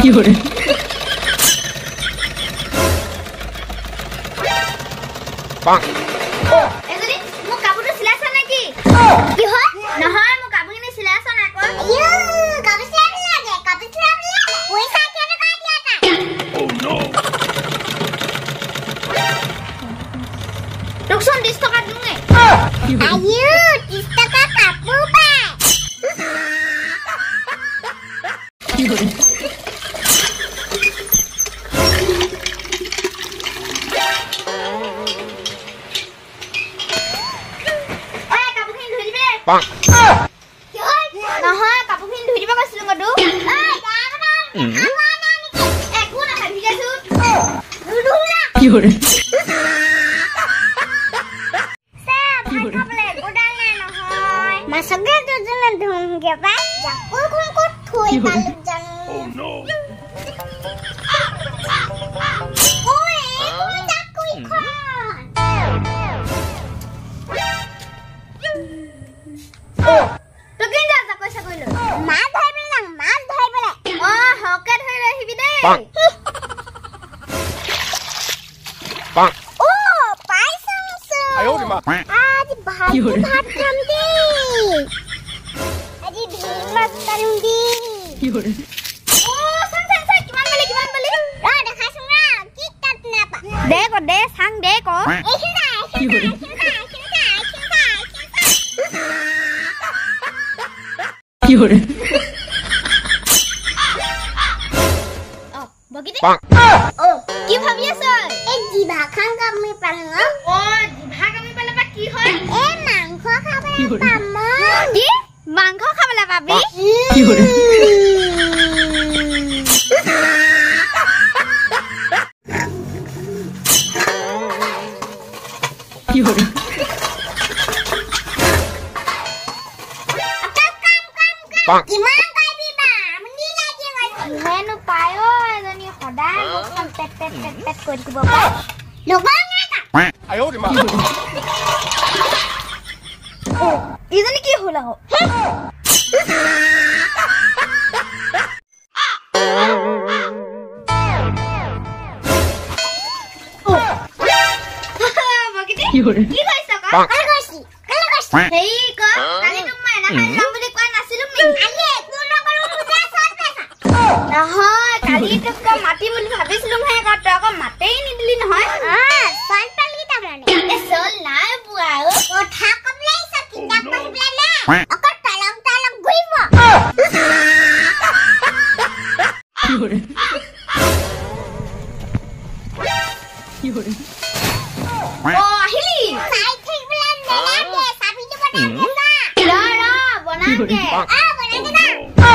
কি হৰে পাক এজনী মোক কাপোৰটো চিলাইছ নেকি কি হয় নহয় মোক কাপোৰখিনি চিলাইছ না ক ইউ কাপোৰ চিলাব লাগে পইচা কেনে কাই দিয়া তা ও নো তোকচোন 30 টকা দিমে আইও 30 টকা কাপোৰ পায় কি হৰে পাক নহয় কাপোৰখিনি ধুই দিব কৈছিলো গদু এই একো না ভিজাছো দুদুলা কি হরে masaknya tuh nendung apa? Jakul kungkut thui baluk jan. Oh no. Oi, kung jakui kon. Oh, tukin ja jakui sakui lo. Mas dhai bole. Oh, hoke dhai rahibi de. পাক পাক Oh, paisang su. 哎呦我的妈 Aji কি হরে भात खाम दे. Aji bhimat karim di. কি হরে Oh, sang kiman balik. Ra dekha sunga, kitat napa. De sang de ko. কি হরে কি হরে Oh, bagite. পাক Oh, ki bhabi aso? E jiba khan kami palenga. Oh, jiba kami pale ba ki hoy? E mangkho কি khabale হরে pamo. Ki? Mangkho khabale pabi? কি হরে কি হরে পাক Gimana kau biba? Mending aja ngai. Menu payo, ini kodai, bukan pet kau di bawah. Lubangnya tak? 哎呦我的妈 কি হরে Oh, ini ki hula ho? Oh, begitu? কি হরে Ki kau isa kau? পাক Kalau kasih. Hei kau, kali tu mana kali kamu di kau nasi lumi? Ali, pulau kalau muda soalnya. Nah, kali itu kau mati muli habis lum hai kau mati ini dili nah. Soal kali kita berani. Soal naik buat. Oh, tak kau beli sakit tak kau beli. Aku talang gue mau. কি হরে কি হরে Oh, hili. Saya ঠিক beli deh. Sapi tu pada desa. Lah, bonang ke. Bang. Bonang ke.